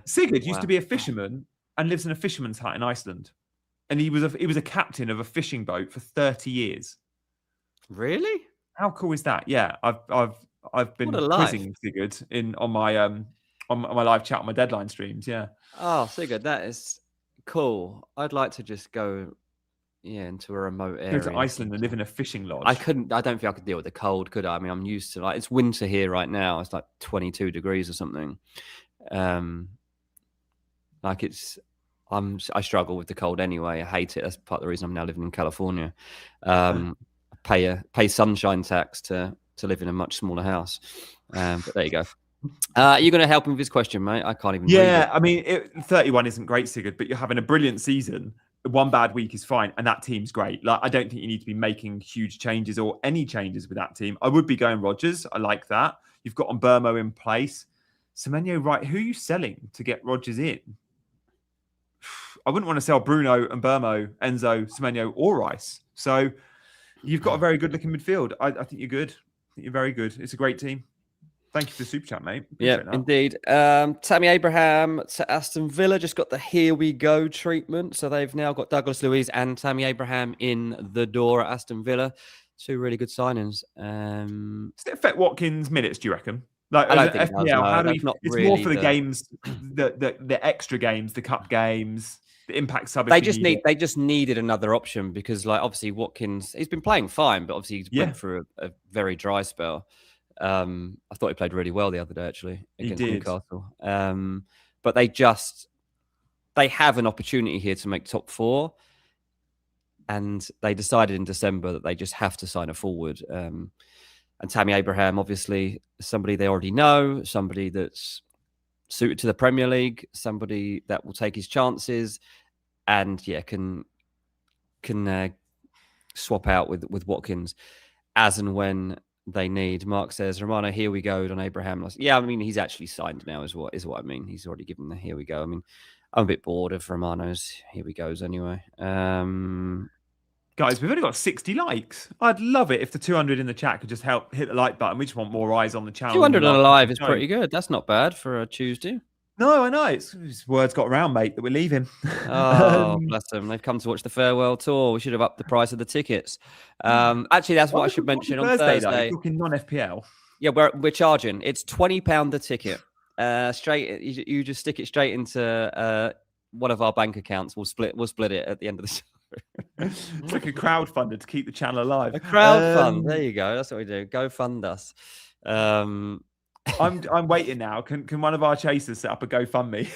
Sigurd used to be a fisherman and lives in a fisherman's hut in Iceland. And he was a captain of a fishing boat for 30 years. Really? How cool is that? Yeah, I've been quizzing Sigurd on my live chat on my Deadline streams. Yeah. Oh, Sigurd, that is cool. I'd like to just go, into a remote area. Go to Iceland and live in a fishing lodge. I don't think I could deal with the cold, could I? I mean, I'm used to it's winter here right now. It's like 22 degrees or something. I struggle with the cold anyway. I hate it. That's part of the reason I'm now living in California. Pay sunshine tax to live in a much smaller house. But there you go. You're going to help him with his question, mate? I can't even. Yeah, I mean, 31 isn't great, Sigurd, but you're having a brilliant season. One bad week is fine, and that team's great. Like, I don't think you need to be making huge changes or any changes with that team. I would be going Rodgers. I like that. You've got Mbeumo in place. Semenyo, right? Who are you selling to get Rodgers in? I wouldn't want to sell Bruno, Mbeumo, Enzo, Semenyo, or Rice. So you've got a very good-looking midfield. I think you're good. I think you're very good. It's a great team. Thank you for the super chat, mate. Yeah, indeed. Tammy Abraham to Aston Villa just got the here we go treatment. So they've now got Douglas Luiz and Tammy Abraham in the door at Aston Villa. Two really good signings. Does it affect Watkins' minutes, do you reckon? Like, I don't think FPL, no, how do we, it's really more for the games, the extra games, the cup games, the impact sub. They just needed another option because, like, obviously Watkins, he's been playing fine, but obviously he's went through a very dry spell. I thought he played really well the other day, actually, against Newcastle. But they have an opportunity here to make top four, and they decided in December that they just have to sign a forward. And Tammy Abraham, obviously, somebody they already know, somebody that's suited to the Premier League, somebody that will take his chances, and can swap out with Watkins as and when they need. Mark says, Romano, here we go on Abraham. Yeah, I mean, he's actually signed now, is what I mean. He's already given the here we go. I mean, I'm a bit bored of Romano's here we goes anyway. Guys, we've only got 60 likes. I'd love it if the 200 in the chat could just help hit the like button. We just want more eyes on the channel. 200 on a live is pretty good. That's not bad for a Tuesday. No, I know. It's words got around, mate, that we're leaving. Oh, bless them. They've come to watch the farewell tour. We should have upped the price of the tickets. Actually, that's what I should mention on Thursday. You're talking non-FPL. Yeah, we're charging. It's £20 a ticket. Straight, you just stick it straight into one of our bank accounts. We'll split it at the end of the show. It's like a crowdfunder to keep the channel alive. A crowdfund. There you go. That's what we do. Go fund us. I'm waiting now. Can one of our chasers set up a GoFundMe?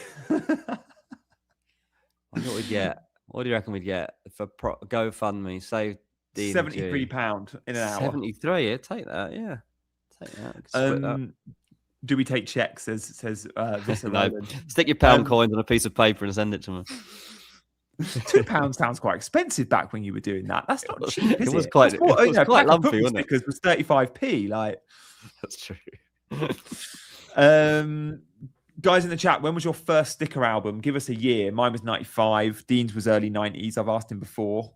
What do we get? What do you reckon we'd get for GoFundMe? Say £73 in an hour. 73. Yeah, take that. Yeah, take that. Do we take checks? Says this. No. Stick your pound coins on a piece of paper and send it to me. £2 sounds quite expensive back when you were doing that. That's not cheap, is it? It was quite lumpy, wasn't it? Because was 35p. Like, that's true. Guys in the chat, when was your first sticker album? Give us a year. Mine was 95. Dean's was early 90s. I've asked him before.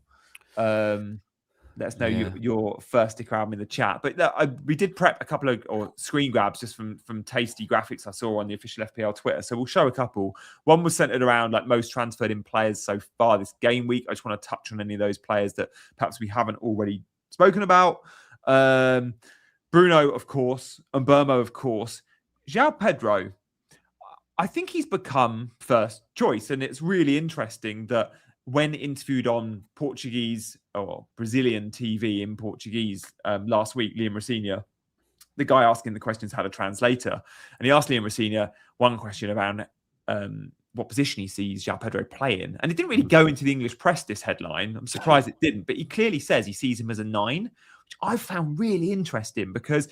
Let us know your first sticker album in the chat. But we did prep a couple of screen grabs just from tasty graphics I saw on the official FPL Twitter. So we'll show a couple. One was centered around like most transferred in players so far this game week. I just want to touch on any of those players that perhaps we haven't already spoken about. Bruno, of course, and Mbeumo, of course. João Pedro, I think he's become first choice. And it's really interesting that when interviewed on Portuguese or Brazilian TV in Portuguese last week, Liam Rosinha, the guy asking the questions had a translator. And he asked Liam Rosinha one question around what position he sees João Pedro playing. And it didn't really go into the English press, this headline. I'm surprised it didn't. But he clearly says he sees him as a 9, which I found really interesting because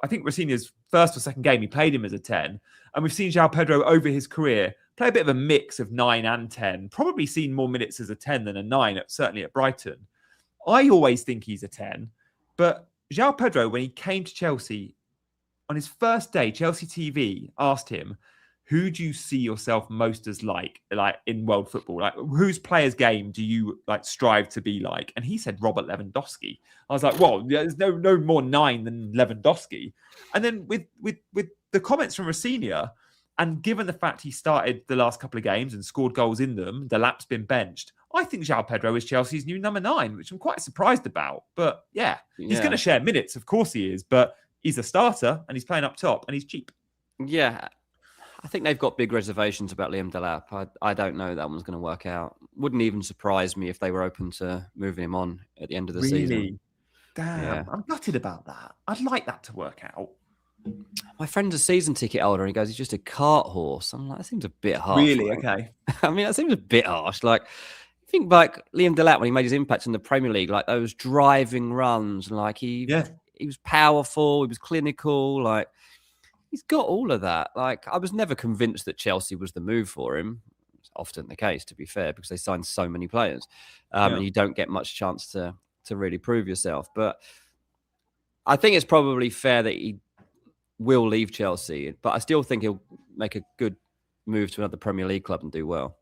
I think Rosinha's first or second game, he played him as a 10. And we've seen João Pedro over his career play a bit of a mix of 9 and 10, probably seen more minutes as a 10 than a 9, certainly at Brighton. I always think he's a 10, but João Pedro, when he came to Chelsea, on his first day, Chelsea TV asked him, who do you see yourself most as like in world football? Like, whose player's game do you like strive to be like? And he said Robert Lewandowski. I was like, well, there's no more 9 than Lewandowski. And then with the comments from Rosinha, and given the fact he started the last couple of games and scored goals in them, the lap's been benched. I think João Pedro is Chelsea's new number 9, which I'm quite surprised about. But yeah, he's going to share minutes. Of course he is. But he's a starter and he's playing up top and he's cheap. Yeah. I think they've got big reservations about Liam Delap. I don't know that one's going to work out. Wouldn't even surprise me if they were open to moving him on at the end of the season. Damn. Yeah. I'm gutted about that. I'd like that to work out. My friend's a season ticket holder and he goes, he's just a cart horse. I'm like, that seems a bit harsh. Really? Like, okay. I mean, that seems a bit harsh. Like, I think like Liam Delap, when he made his impact in the Premier League, like those driving runs, like he was powerful, he was clinical, like he's got all of that. Like, I was never convinced that Chelsea was the move for him. It's often the case, to be fair, because they signed so many players. And you don't get much chance to really prove yourself. But I think it's probably fair that he will leave Chelsea, but I still think he'll make a good move to another Premier League club and do well.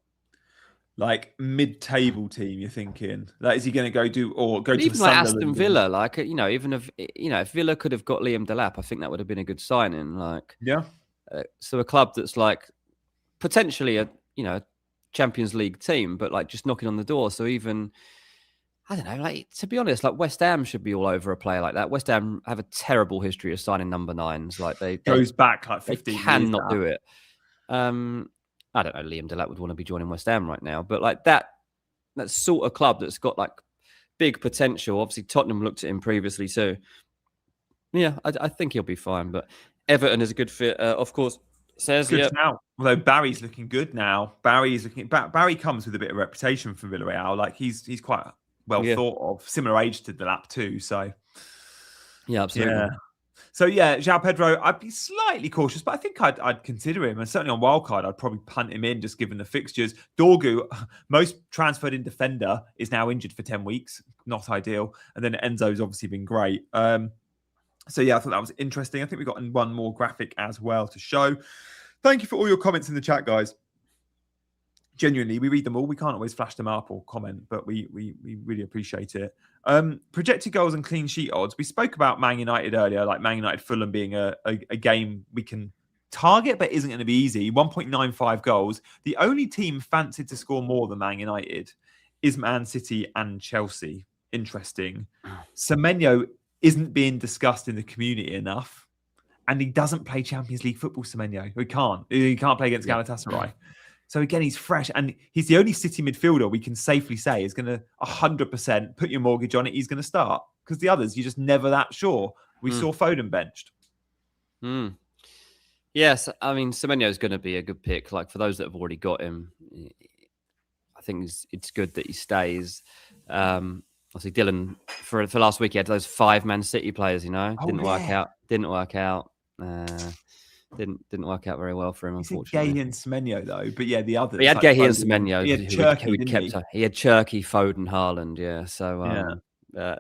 Like mid-table team, you're thinking? Like, is he going to go to even like Aston Villa? Like, even if Villa could have got Liam Delap, I think that would have been a good signing. Like, so a club that's like potentially a Champions League team, but like just knocking on the door. So even, I don't know, like, to be honest, like West Ham should be all over a player like that. West Ham have a terrible history of signing number 9s. Like they goes back like 15 years. They cannot do it. I don't know, Liam Delap would want to be joining West Ham right now, but like that sort of club that's got like big potential. Obviously, Tottenham looked at him previously too. Yeah, I think he'll be fine. But Everton is a good fit, of course. Says now. Although Barry's looking good now. Barry comes with a bit of reputation for Villarreal. Like he's quite well thought of, similar age to Delap too. So yeah, absolutely. Yeah. So yeah, João Pedro, I'd be slightly cautious, but I think I'd consider him. And certainly on wildcard, I'd probably punt him in just given the fixtures. Dorgu, most transferred in defender, is now injured for 10 weeks. Not ideal. And then Enzo's obviously been great. So yeah, I thought that was interesting. I think we've got one more graphic as well to show. Thank you for all your comments in the chat, guys. Genuinely, we read them all. We can't always flash them up or comment, but we really appreciate it. Projected goals and clean sheet odds. We spoke about Man United earlier, like Man United Fulham being a game we can target, but isn't going to be easy. 1.95 goals. The only team fancied to score more than Man United is Man City and Chelsea. Interesting. Semenyo isn't being discussed in the community enough, and he doesn't play Champions League football. Semenyo, he can't play against Galatasaray. So again, he's fresh, and he's the only City midfielder we can safely say is going to 100% put your mortgage on it. He's going to start, because the others, you're just never that sure. We saw Foden benched. Yes, I mean, Semenyo is going to be a good pick. Like, for those that have already got him, I think it's good that he stays. Obviously, Dylan, for last week, he had those 5 Man City players, Didn't work out. Didn't work out very well for him, unfortunately. Gay and Semenyo, though. But yeah, the others. He had Gay and Semenyo. He had Cherky, he had Cherky, Foden, Haaland, yeah. So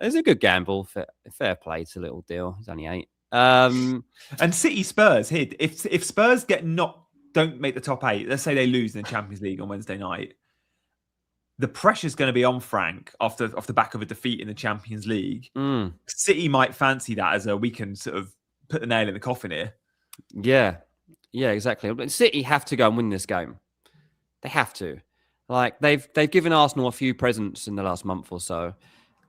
it's a good gamble. Fair play to Little Deal. He's only 8. And City Spurs here. If Spurs don't make the top 8, let's say they lose in the Champions League on Wednesday night, the pressure's going to be on Frank off the back of a defeat in the Champions League. City might fancy that as we can sort of put the nail in the coffin here. Yeah, exactly. But City have to go and win this game. They have to. Like they've given Arsenal a few presents in the last month or so,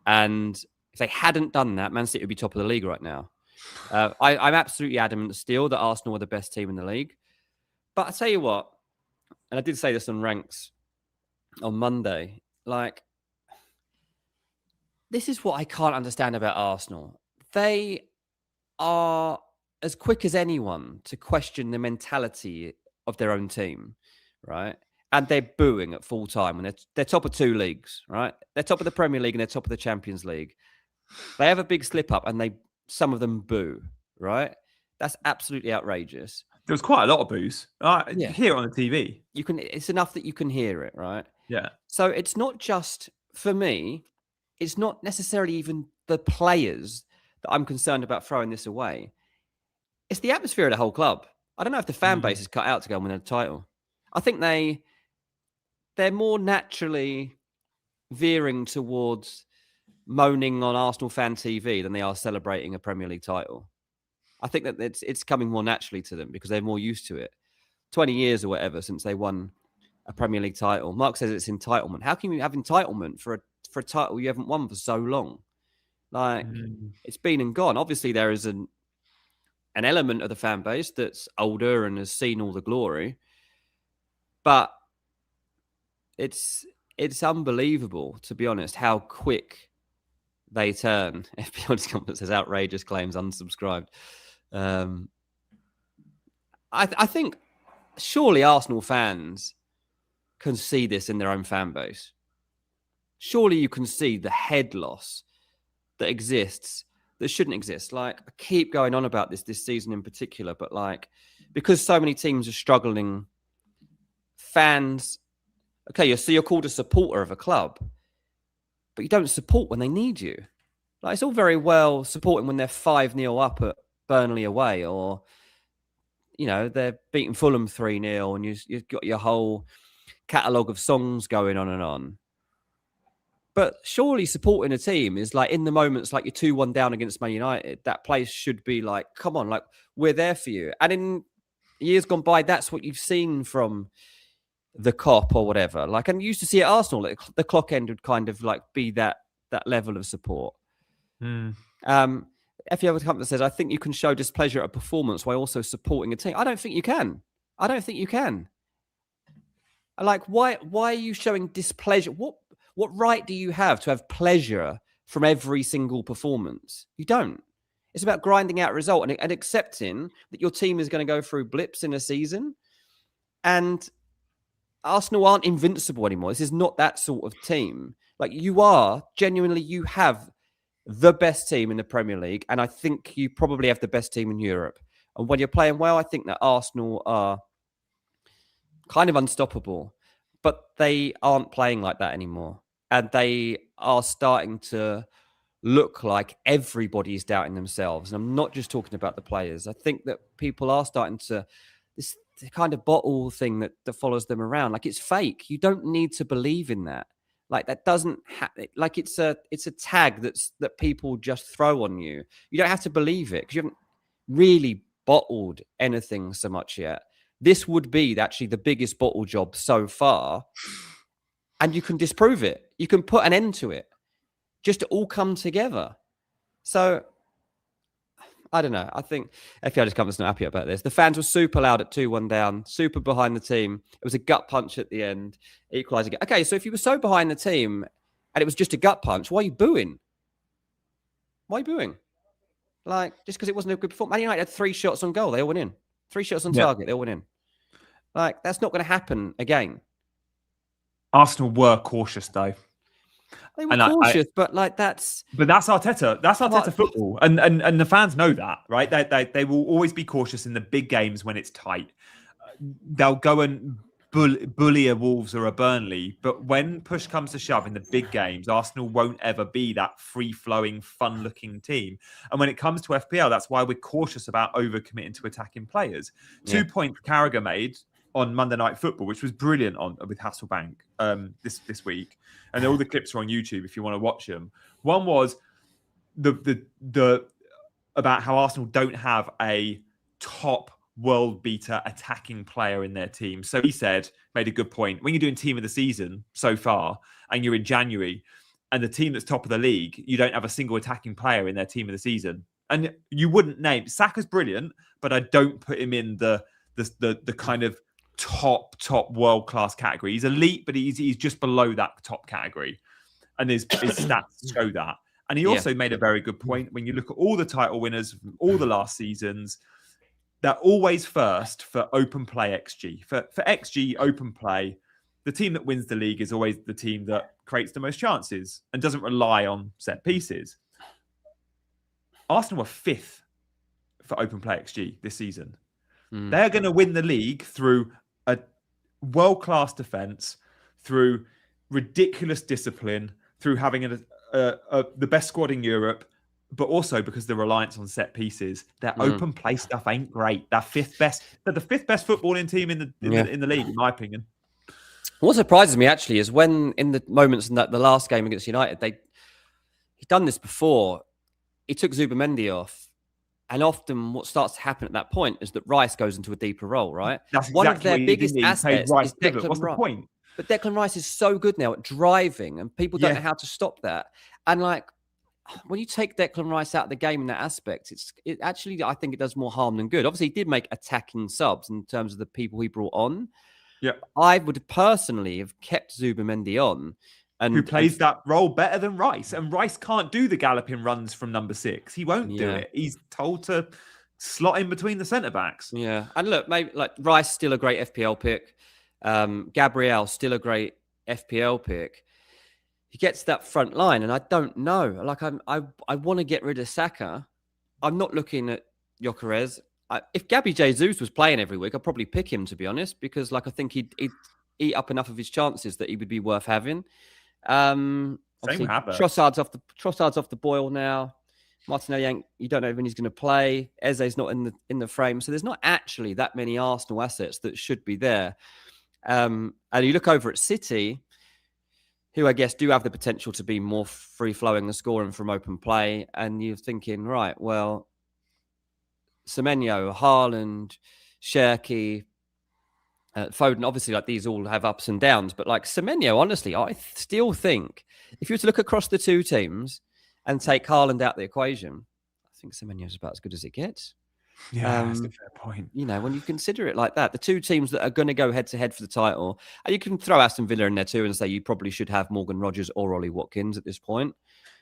and if they hadn't done that, Man City would be top of the league right now. I'm absolutely adamant still that Arsenal are the best team in the league. But I tell you what, and I did say this on Ranks on Monday, like, this is what I can't understand about Arsenal. They are as quick as anyone to question the mentality of their own team, right? And they're booing at full time when they're top of two leagues, right? They're top of the Premier League and they're top of the Champions League. They have a big slip up and some of them boo, right? That's absolutely outrageous. There was quite a lot of boos. You hear it on the TV. It's enough that you can hear it, right? Yeah. So it's not just, for me, it's not necessarily even the players that I'm concerned about throwing this away. It's the atmosphere of the whole club. I don't know if the fan base is cut out to go and win a title. I think they're more naturally veering towards moaning on Arsenal fan TV than they are celebrating a Premier League title. I think that it's coming more naturally to them because they're more used to it. 20 years or whatever since they won a Premier League title. Mark says it's entitlement. How can you have entitlement for a title you haven't won for so long? Like, it's been and gone. Obviously, there is an element of the fan base that's older and has seen all the glory. But it's unbelievable, to be honest, how quick they turn. FPL's comment says outrageous claims unsubscribed. I think surely Arsenal fans can see this in their own fan base. Surely you can see the head loss that exists that shouldn't exist. Like, I keep going on about this season in particular, but like, because so many teams are struggling, fans, okay, so you're called a supporter of a club, but you don't support when they need you. Like, it's all very well supporting when they're 5-0 up at Burnley away, or, you know, they're beating Fulham 3-0 and you've got your whole catalogue of songs going on and on. But surely supporting a team is like, in the moments like you're 2-1 down against Man United, that place should be like, come on, like, we're there for you. And in years gone by, that's what you've seen from the Kop or whatever. Like, and you used to see at Arsenal, like, the clock end would kind of like be that level of support. If you have a company that says, I think you can show displeasure at a performance while also supporting a team. I don't think you can. Like, why are you showing displeasure? What right do you have to have pleasure from every single performance? You don't. It's about grinding out a result and accepting that your team is going to go through blips in a season. And Arsenal aren't invincible anymore. This is not that sort of team. Like, you have the best team in the Premier League. And I think you probably have the best team in Europe. And when you're playing well, I think that Arsenal are kind of unstoppable. But they aren't playing like that anymore. And they are starting to look like everybody's doubting themselves. And I'm not just talking about the players. I think that people are starting to, this kind of bottle thing that follows them around. Like, it's fake. You don't need to believe in that. Like, that doesn't like, it's a tag that people just throw on you. You don't have to believe it because you haven't really bottled anything so much yet. This would be actually the biggest bottle job so far. And you can disprove it. You can put an end to it. Just to all come together. So, I don't know. I think FPL just comes not happy about this. The fans were super loud at 2-1 down, super behind the team. It was a gut punch at the end, equalising. Okay, so if you were so behind the team and it was just a gut punch, why are you booing? Like, just because it wasn't a good performance. Man United had 3 shots on goal, they all went in. 3 shots on target, they all went in. Like, that's not going to happen again. Arsenal were cautious, though. They were cautious, but like, that's Arteta. That's Arteta football, and the fans know that, right? They will always be cautious in the big games when it's tight. They'll go and bully a Wolves or a Burnley, but when push comes to shove in the big games, Arsenal won't ever be that free-flowing, fun-looking team. And when it comes to FPL, that's why we're cautious about overcommitting to attacking players. 2 points Carragher made. on Monday Night Football, which was brilliant with Hasselbank this week, and all the clips are on YouTube if you want to watch them. One was the about how Arsenal don't have a top world beater attacking player in their team. So he made a good point. When you're doing team of the season so far, and you're in January, and the team that's top of the league, you don't have a single attacking player in their team of the season, and you wouldn't name Saka's brilliant, but I don't put him in the kind of top world class category. He's elite, but he's just below that top category, and his stats show that. And he also made a very good point. When you look at all the title winners from all the last seasons, they're always first for open play XG. For XG open play, the team that wins the league is always the team that creates the most chances and doesn't rely on set pieces. Arsenal were 5th for open play XG this season. They're going to win the league through a world-class defense, through ridiculous discipline, through having the best squad in Europe, but also because the reliance on set pieces. Their open play stuff ain't great. They're 5th best. They're the 5th best footballing team in the league, in my opinion. What surprises me actually is when in the moments in the last game against United, he'd done this before. He took Zubimendi off. And often what starts to happen at that point is that Rice goes into a deeper role, right? That's one exactly of their biggest assets is Declan What's the point? But Declan Rice is so good now at driving, and people don't know how to stop that. And like, when you take Declan Rice out of the game in that aspect, it actually, I think it does more harm than good. Obviously, he did make attacking subs in terms of the people he brought on. Yeah, I would personally have kept Zubimendi on. Who plays that role better than Rice. And Rice can't do the galloping runs from number 6. He won't do it. He's told to slot in between the centre-backs. Yeah. And look, maybe like Rice, still a great FPL pick. Gabriel, still a great FPL pick. He gets that front line, and I don't know. Like, I want to get rid of Saka. I'm not looking at Gyökeres. If Gabby Jesus was playing every week, I'd probably pick him, to be honest, because like I think he'd eat up enough of his chances that he would be worth having. Same with Havertz. Trossard's off the boil now. Martinelli, you don't know when he's going to play. Eze's not in the frame, so there's not actually that many Arsenal assets that should be there. And you look over at City, who I guess do have the potential to be more free flowing and scoring from open play, and you're thinking, right, well, Semenyo, Haaland, Cherki, Foden, obviously, like these all have ups and downs, but like Semenyo, honestly, I still think if you were to look across the two teams and take Haaland out of the equation, I think Semenyo is about as good as it gets. Yeah, that's a fair point. You know, when you consider it like that, the two teams that are going to go head to head for the title, and you can throw Aston Villa in there too and say you probably should have Morgan Rogers or Ollie Watkins at this point.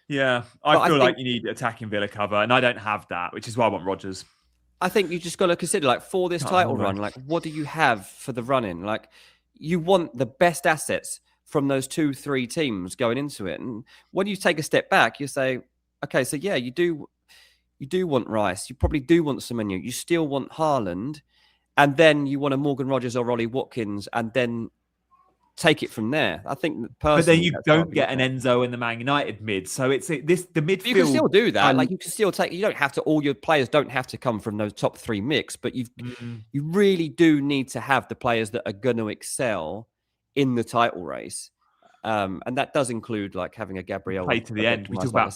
Yeah, I feel like you need attacking Villa cover, and I don't have that, which is why I want Rogers. I think you just got to consider, like, for this title run, like, what do you have for the run-in? Like, you want the best assets from those 2-3 teams going into it. And when you take a step back, you say, okay, so yeah, you do want Rice. You probably do want Semenyo. You still want Haaland. And then you want a Morgan Rogers or Ollie Watkins, and then take it from there. I think personally, but then you don't get an Enzo in the Man United mid, so it's the midfield. You can still do that. Like, you can still take. You don't have to. All your players don't have to come from those top 3 mix, but you really do need to have the players that are going to excel in the title race, and that does include like having a Gabriel play to the end. We talk about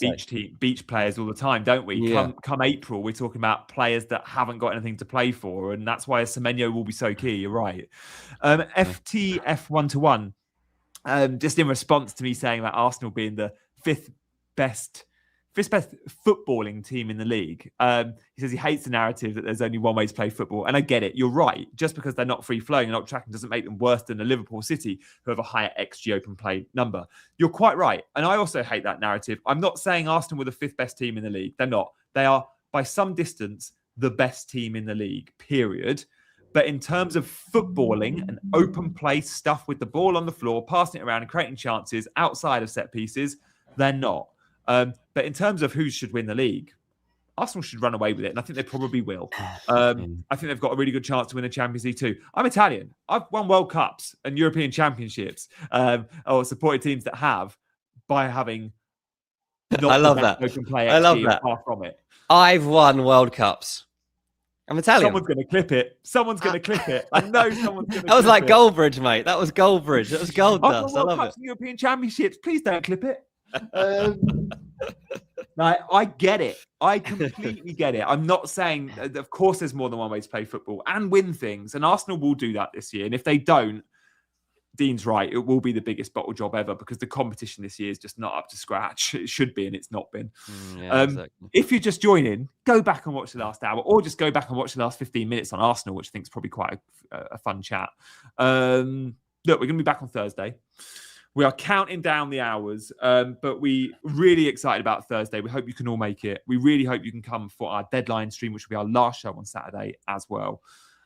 beach players all the time, don't we? Yeah. Come April, we're talking about players that haven't got anything to play for, and that's why a Semenyo will be so key. You're right. FTF 1-1. Just in response to me saying about Arsenal being the fifth best footballing team in the league. He says he hates the narrative that there's only one way to play football. And I get it. You're right. Just because they're not free-flowing and not tracking doesn't make them worse than the Liverpool City, who have a higher XG open play number. You're quite right. And I also hate that narrative. I'm not saying Arsenal were the 5th best team in the league. They're not. They are, by some distance, the best team in the league, period. But in terms of footballing and open play stuff with the ball on the floor, passing it around and creating chances outside of set pieces, they're not. But in terms of who should win the league, Arsenal should run away with it, and I think they probably will. I think they've got a really good chance to win the Champions League too. I'm Italian. I've won World Cups and European Championships, or supported teams that have, by having not I love that. open play. I love that. Far from it. I've won World Cups. I'm Italian. Someone's going to clip it. Someone's going to clip it. I know someone's going to. That was like Goldbridge, mate. That was Goldbridge. That was gold dust. I love it. European Championships. Please don't clip it. I get it. I completely get it. I'm not saying, of course, there's more than one way to play football and win things, and Arsenal will do that this year. And if they don't, Dean's right. It will be the biggest bottle job ever because the competition this year is just not up to scratch. It should be, and it's not been. Exactly. If you're just joining, go back and watch the last hour, or just go back and watch the last 15 minutes on Arsenal, which I think is probably quite a fun chat. Look, we're going to be back on Thursday. We are counting down the hours, but we really excited about Thursday. We hope you can all make it. We really hope you can come for our deadline stream, which will be our last show on Saturday as well.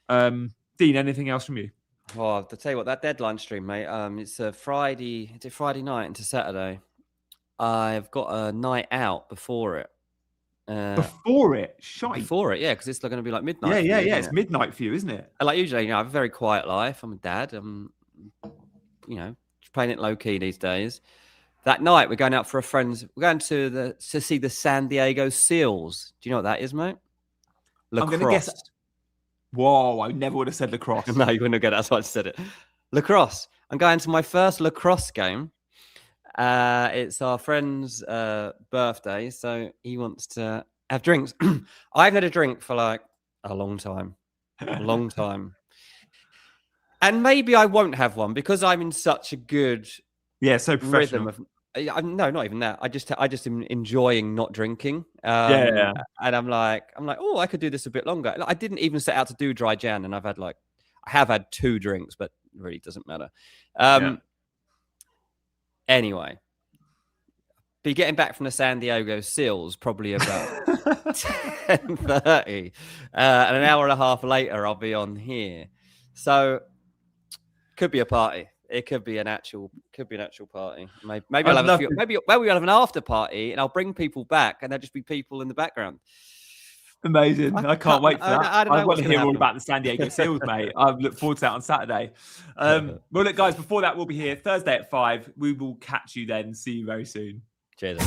Dean, anything else from you? Oh, to tell you what, that deadline stream, mate. It's a Friday. Is it Friday night into Saturday? I've got a night out before it. Before it, before it, yeah, because it's going to be like midnight. Yeah. It's midnight for you, isn't it? Like usually, I have a very quiet life. I'm a dad. Playing it low key these days. That night, we're going out for a friend's. We're going to see the San Diego Seals. Do you know what that is, mate? Lacrosse. I'm going to guess. Whoa, I never would have said lacrosse. No, you wouldn't have got it. That's why I said it. Lacrosse. I'm going to my first lacrosse game. It's our friend's birthday, so he wants to have drinks. I haven't had a drink for like a long time. And maybe I won't have one because I'm in such a good so professional. rhythm of. No, not even that. I just am enjoying not drinking. And I'm like, oh, I could do this a bit longer. I didn't even set out to do dry Jan, and I have had 2 drinks, but it really doesn't matter. Anyway, be getting back from the San Diego Seals probably about 10:30, and an hour and a half later I'll be on here. So could be a party. It could be an actual party. Maybe I'll have a few. Maybe we'll have an after party, and I'll bring people back, and there'll just be people in the background. Amazing! I can't wait for that. I want to hear all about the San Diego Seals, mate. I look forward to that on Saturday. Well, look, guys. Before that, we'll be here Thursday at 5. We will catch you then. See you very soon. Cheers.